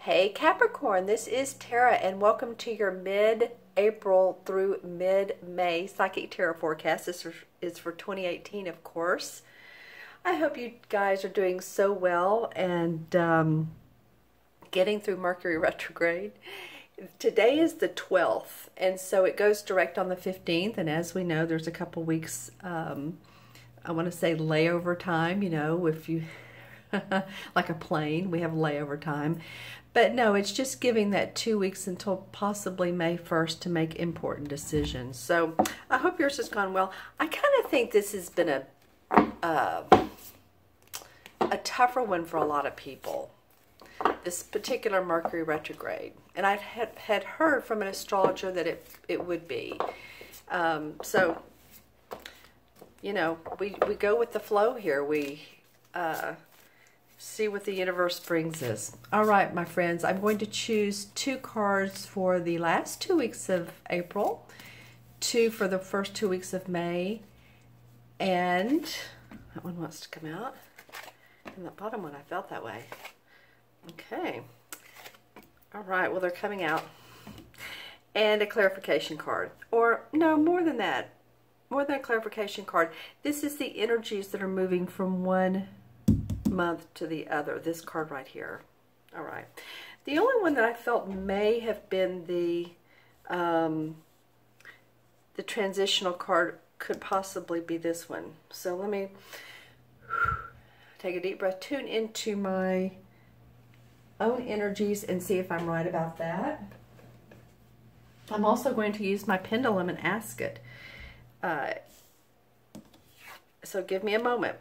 Hey Capricorn, this is Tara and welcome to your mid-April through mid-May Psychic Tarot forecast. This is for 2018, of course. I hope you guys are doing so well and getting through Mercury retrograde. Today is the 12th, and so it goes direct on the 15th, and as we know, there's a couple weeks, I want to say layover time, you know, if you, like a plane, we have layover time. But no, it's just giving that 2 weeks until possibly May 1st to make important decisions. So I hope yours has gone well. I kind of think this has been a tougher one for a lot of people, this particular Mercury retrograde. And I had heard from an astrologer that it would be. So, you know, we go with the flow here. We see what the universe brings us. All right, my friends, I'm going to choose 2 cards for the last 2 weeks of April, 2 for the first 2 weeks of May, and that one wants to come out. And the bottom one, I felt that way. Okay. All right, well, they're coming out. And a clarification card. Or, no, more than that. More than a clarification card. This is the energies that are moving from one month to the other. This card right here. All right. The only one that I felt may have been the transitional card could possibly be this one. So let me take a deep breath, tune into my own energies and see if I'm right about that. I'm also going to use my pendulum and ask it. So give me a moment.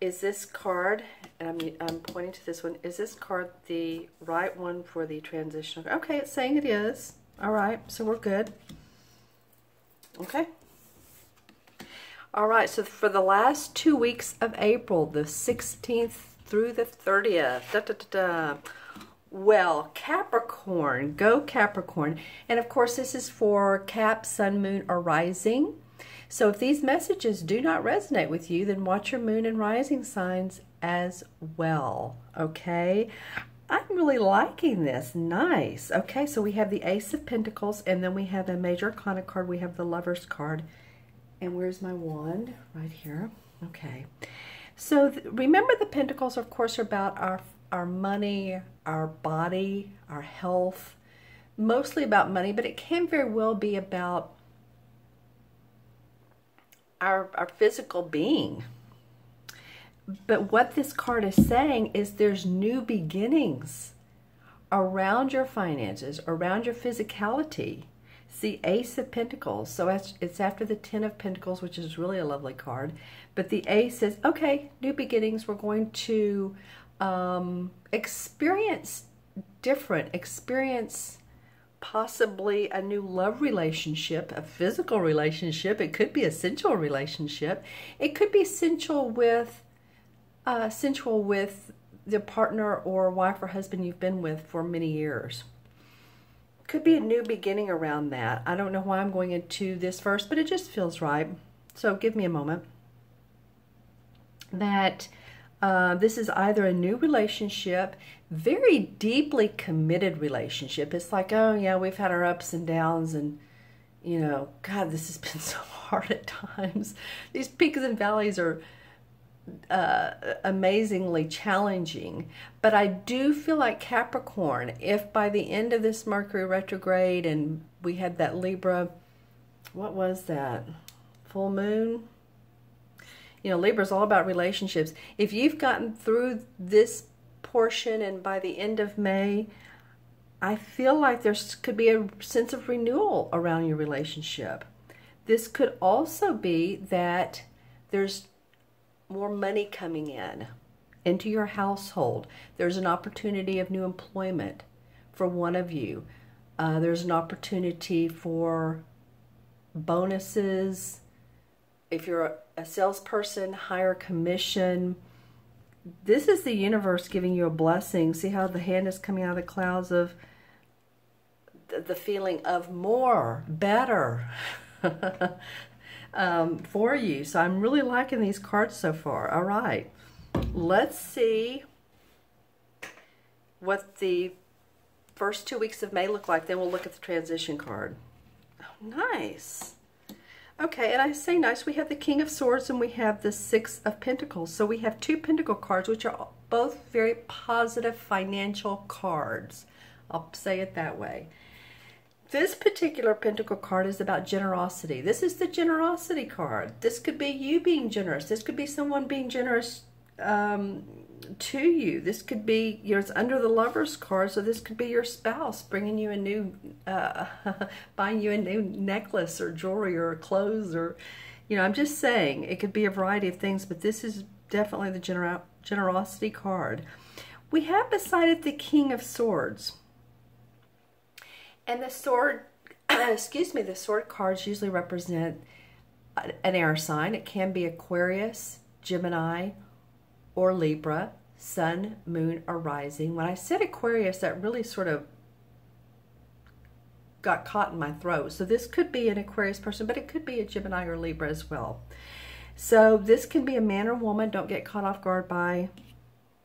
Is this card, and I'm pointing to this one, is this card the right one for the transitional? Okay, it's saying it is. All right, so we're good. Okay. All right, so for the last 2 weeks of April, the 16th through the 30th, well, Capricorn, go Capricorn. And of course, this is for Cap, Sun, Moon, or Rising. So if these messages do not resonate with you, then watch your moon and rising signs as well, okay? I'm really liking this. Nice. Okay, so we have the Ace of Pentacles, and then we have a Major Arcana card. We have the Lover's card. And where's my wand? Right here. Okay. So remember, the Pentacles, of course, are about our money, our body, our health. Mostly about money, but it can very well be about our physical being. But what this card is saying is there's new beginnings around your finances, around your physicality. See, Ace of Pentacles. So it's after the 10 of Pentacles, which is really a lovely card. But the Ace says, okay, new beginnings. We're going to experience possibly a new love relationship, a physical relationship. It could be a sensual relationship. It could be sensual with the partner or wife or husband you've been with for many years. Could be a new beginning around that. I don't know why I'm going into this first, but it just feels right. So give me a moment. That this is either a new relationship, very deeply committed relationship. It's like, oh yeah, we've had our ups and downs, and you know, God, this has been so hard at times. These peaks and valleys are amazingly challenging. But I do feel like Capricorn, if by the end of this Mercury retrograde, and we had that Libra, what was that? Full moon? You know, Libra is all about relationships. If you've gotten through this portion and by the end of May, I feel like there could be a sense of renewal around your relationship. This could also be that there's more money coming into your household. There's an opportunity of new employment for one of you. There's an opportunity for bonuses. If you're a salesperson, higher commission. This is the universe giving you a blessing. See how the hand is coming out of the clouds of the feeling of more, better for you. So I'm really liking these cards so far. All right. Let's see what the first 2 weeks of May look like. Then we'll look at the transition card. Oh, nice. Okay, and I say nice. We have the King of Swords and we have the Six of Pentacles. So we have two Pentacle cards, which are both very positive financial cards. I'll say it that way. This particular Pentacle card is about generosity. This is the generosity card. This could be you being generous. This could be someone being generous to you. This could be, you know, it's under the Lover's card, so this could be your spouse bringing you a new, buying you a new necklace or jewelry or clothes or, you know, I'm just saying it could be a variety of things, but this is definitely the generosity card. We have beside it the King of Swords. And the sword, excuse me, the sword cards usually represent an air sign. It can be Aquarius, Gemini, or Libra, Sun, Moon, or Rising. When I said Aquarius, that really sort of got caught in my throat. So this could be an Aquarius person, but it could be a Gemini or Libra as well. So this can be a man or woman. Don't get caught off guard by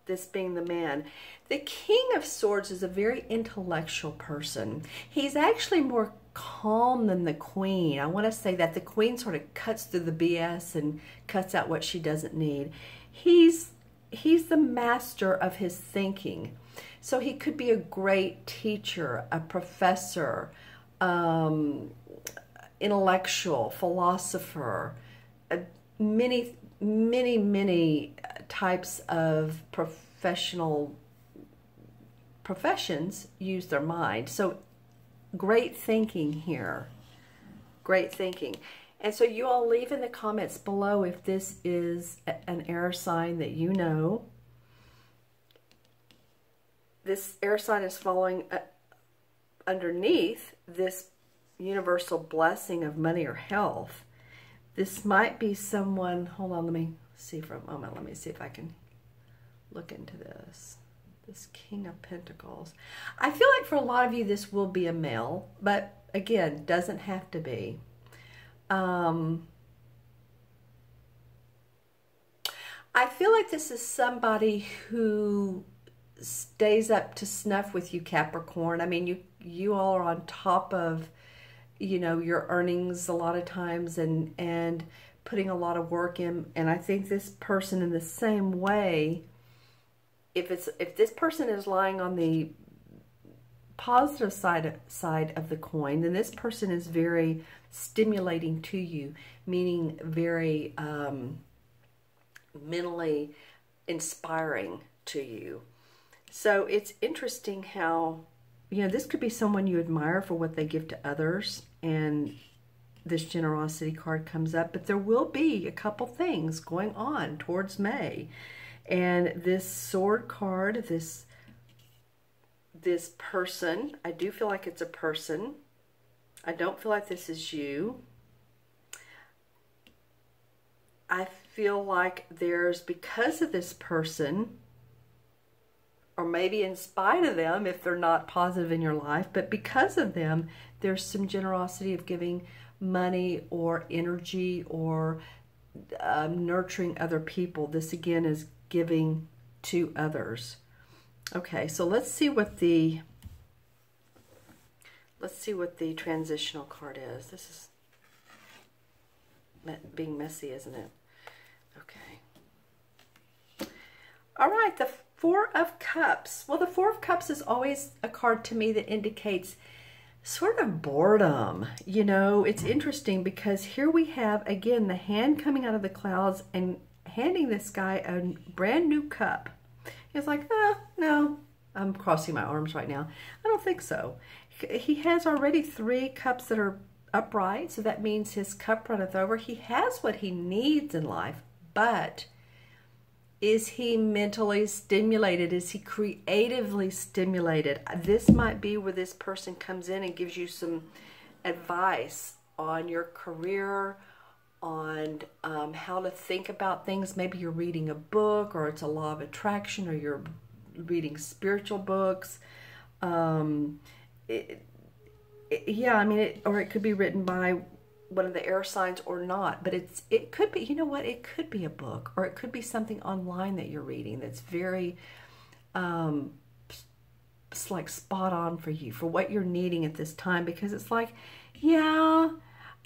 this being the man. The King of Swords is a very intellectual person. He's actually more calm than the Queen. I want to say that the Queen sort of cuts through the BS and cuts out what she doesn't need. He's the master of his thinking. So he could be a great teacher, a professor, intellectual, philosopher, many types of professions use their mind. So great thinking here. Great thinking. And so you all leave in the comments below if this is an air sign that you know. This air sign is following underneath this universal blessing of money or health. This might be someone, hold on, let me see for a moment. Let me see if I can look into this. This King of Pentacles. I feel like for a lot of you this will be a male, but again, doesn't have to be. I feel like this is somebody who stays up to snuff with you, Capricorn. I mean, you all are on top of, you know, your earnings a lot of times and putting a lot of work in. And I think this person in the same way, if this person is lying on the positive side of the coin, then this person is very stimulating to you, meaning very mentally inspiring to you. So it's interesting how, you know, this could be someone you admire for what they give to others, and this generosity card comes up, but there will be a couple things going on towards May. And this sword card, this person, I do feel like it's a person. I don't feel like this is you. I feel like there's, because of this person, or maybe in spite of them if they're not positive in your life, but because of them, there's some generosity of giving money or energy or nurturing other people. This again is giving to others. Okay, so let's see what the transitional card is. This is being messy, isn't it? Okay. All right, the Four of Cups. Well, the Four of Cups is always a card to me that indicates sort of boredom. You know, it's interesting because here we have, again, the hand coming out of the clouds and handing this guy a brand new cup. He's like, no, I'm crossing my arms right now. I don't think so. He has already 3 cups that are upright, so that means his cup runneth over. He has what he needs in life, but is he mentally stimulated? Is he creatively stimulated? This might be where this person comes in and gives you some advice on your career, on how to think about things. Maybe you're reading a book, or it's a law of attraction, or you're reading spiritual books. Yeah, I mean, or it could be written by one of the air signs or not, but it could be, you know what, it could be a book, or it could be something online that you're reading that's very it's like spot on for you, for what you're needing at this time, because it's like, yeah,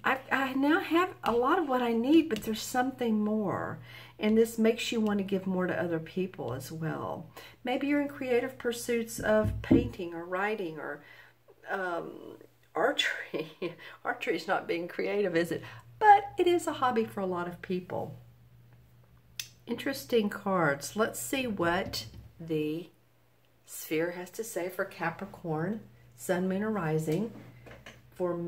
I now have a lot of what I need, but there's something more. And this makes you want to give more to other people as well. Maybe you're in creative pursuits of painting or writing or archery. Archery is not being creative, is it? But it is a hobby for a lot of people. Interesting cards. Let's see what the Sphere has to say for Capricorn, Sun, Moon, or Rising for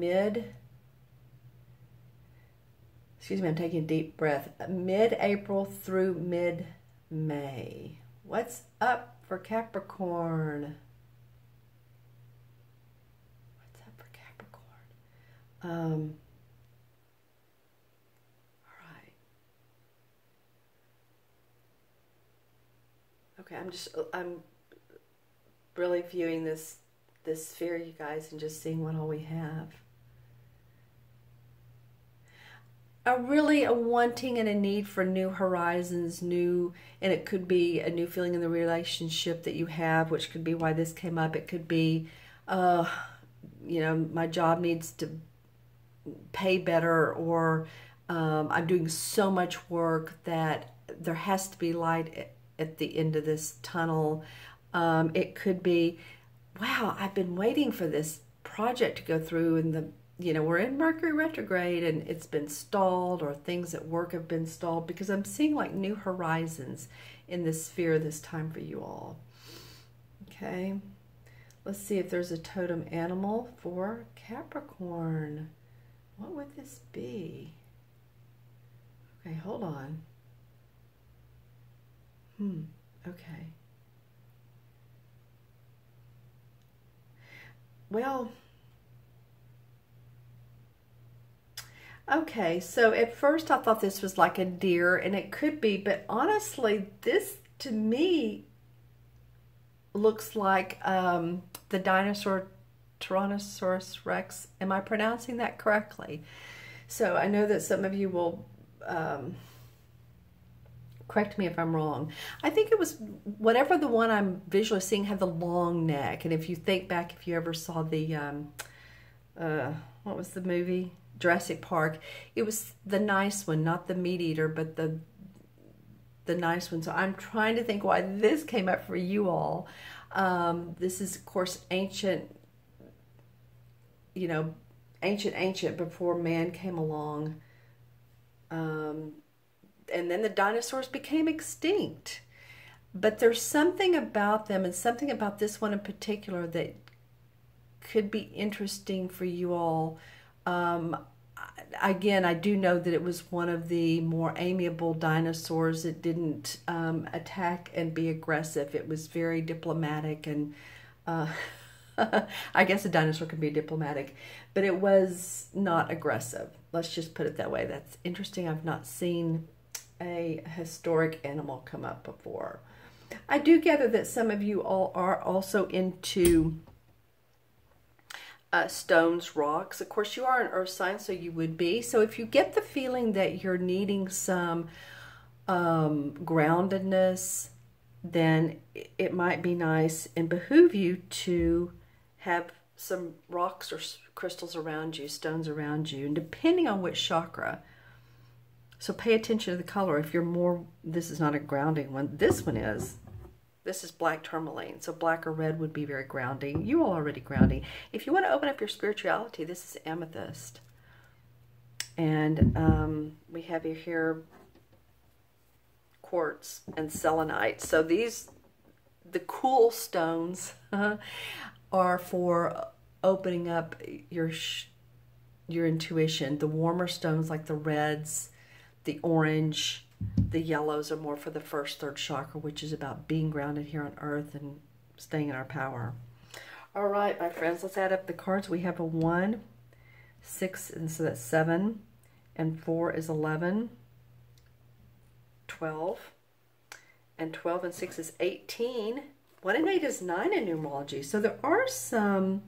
excuse me, I'm taking a deep breath, mid-April through mid-May. What's up for Capricorn? What's up for Capricorn? All right. Okay, I'm really viewing this sphere, you guys, and just seeing what all we have. Really a wanting and a need for new horizons, and it could be a new feeling in the relationship that you have, which could be why this came up. It could be, you know, my job needs to pay better, or I'm doing so much work that there has to be light at the end of this tunnel. It could be, wow, I've been waiting for this project to go through, and you know, we're in Mercury retrograde and it's been stalled, or things at work have been stalled, because I'm seeing like new horizons in this sphere this time for you all. Okay, let's see if there's a totem animal for Capricorn. What would this be? Okay, hold on. Okay. Well, okay, so at first I thought this was like a deer, and it could be, but honestly, this to me looks like the dinosaur Tyrannosaurus Rex. Am I pronouncing that correctly? So I know that some of you will correct me if I'm wrong. I think it was whatever the one I'm visually seeing had the long neck. And if you think back, if you ever saw the, what was the movie? Jurassic Park. It was the nice one, not the meat eater, but the nice one. So I'm trying to think why this came up for you all. This is, of course, ancient, you know, ancient before man came along. And then the dinosaurs became extinct. But there's something about them, and something about this one in particular, that could be interesting for you all. Again, I do know that it was one of the more amiable dinosaurs. It didn't attack and be aggressive. It was very diplomatic, and I guess a dinosaur can be diplomatic, but it was not aggressive. Let's just put it that way. That's interesting. I've not seen a historic animal come up before. I do gather that some of you all are also into stones, rocks. Of course, you are an earth sign, so you would be. So if you get the feeling that you're needing some groundedness, then it might be nice and behoove you to have some rocks or crystals around you, stones around you, and depending on which chakra. So pay attention to the color. If you're more, this is not a grounding one. This one is. This is black tourmaline, so black or red would be very grounding. You all already grounding. If you want to open up your spirituality, this is amethyst. And we have here quartz and selenite. So these, the cool stones, are for opening up your intuition. The warmer stones, like the reds, the orange, the yellows, are more for the first, third chakra, which is about being grounded here on earth and staying in our power. All right, my friends, let's add up the cards. We have a 1, 6, and so that's 7, and 4 is 11, 12, and 12 and 6 is 18. 1 and 8 is 9 in numerology. So there are some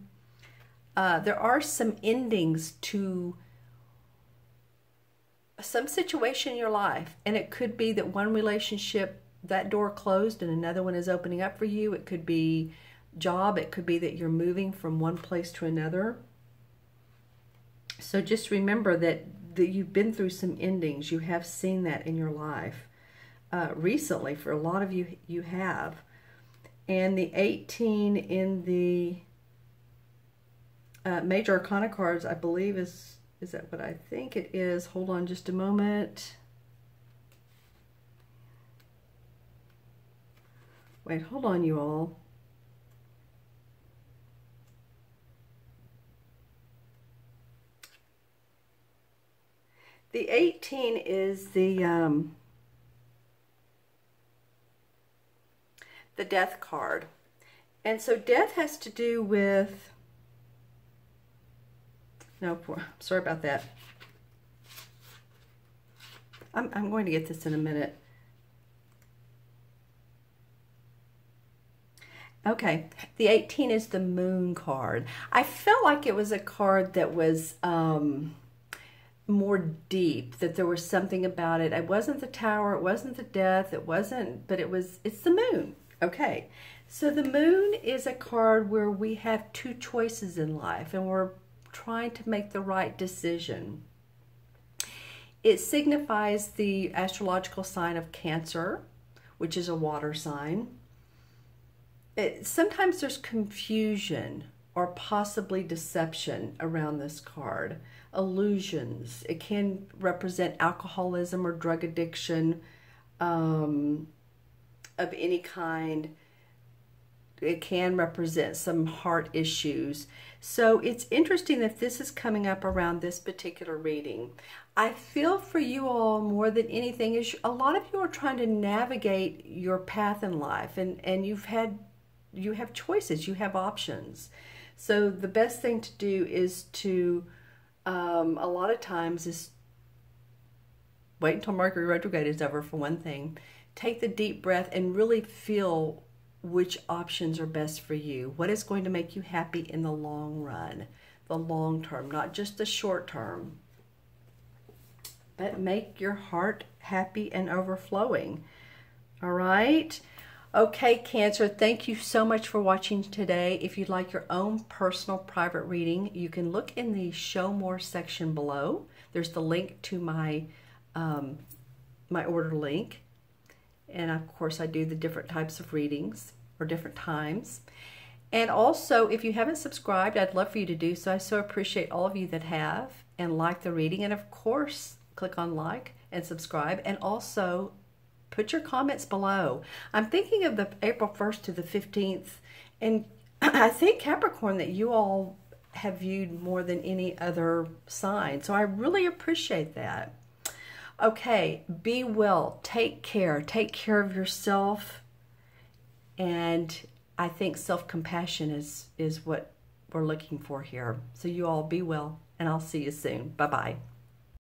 endings to some situation in your life, and it could be that one relationship, that door closed and another one is opening up for you. It could be job. It could be that you're moving from one place to another. So just remember that you've been through some endings. You have seen that in your life. Recently, for a lot of you, you have. And the 18 in the Major Arcana cards, I believe, is that what I think it is? Hold on just a moment. Wait, hold on, you all. The 18 is the Death card. And so death has to do with, no, sorry about that. I'm going to get this in a minute. Okay, the 18 is the Moon card. I felt like it was a card that was more deep, that there was something about it. It wasn't the Tower, it wasn't the Death, it wasn't, but it's the Moon. Okay, so the Moon is a card where we have two choices in life and we're trying to make the right decision. It signifies the astrological sign of Cancer, which is a water sign. Sometimes there's confusion or possibly deception around this card. Illusions. It can represent alcoholism or drug addiction of any kind. It can represent some heart issues. So it's interesting that this is coming up around this particular reading. I feel for you all more than anything is a lot of you are trying to navigate your path in life, and you have choices, you have options. So the best thing to do is to a lot of times is wait until Mercury retrograde is over, for one thing. Take the deep breath and really feel which options are best for you. What is going to make you happy in the long run, the long term, not just the short term, but make your heart happy and overflowing. All right. Okay, Cancer, thank you so much for watching today. If you'd like your own personal private reading, you can look in the Show More section below. There's the link to my my order link. And of course, I do the different types of readings or different times. And also, if you haven't subscribed, I'd love for you to do so. I so appreciate all of you that have and like the reading. And of course, click on like and subscribe. And also, put your comments below. I'm thinking of the April 1st to the 15th. And I think Capricorn that you all have viewed more than any other sign. So I really appreciate that. Okay, be well, take care of yourself, and I think self-compassion is what we're looking for here. So you all be well, and I'll see you soon. Bye-bye.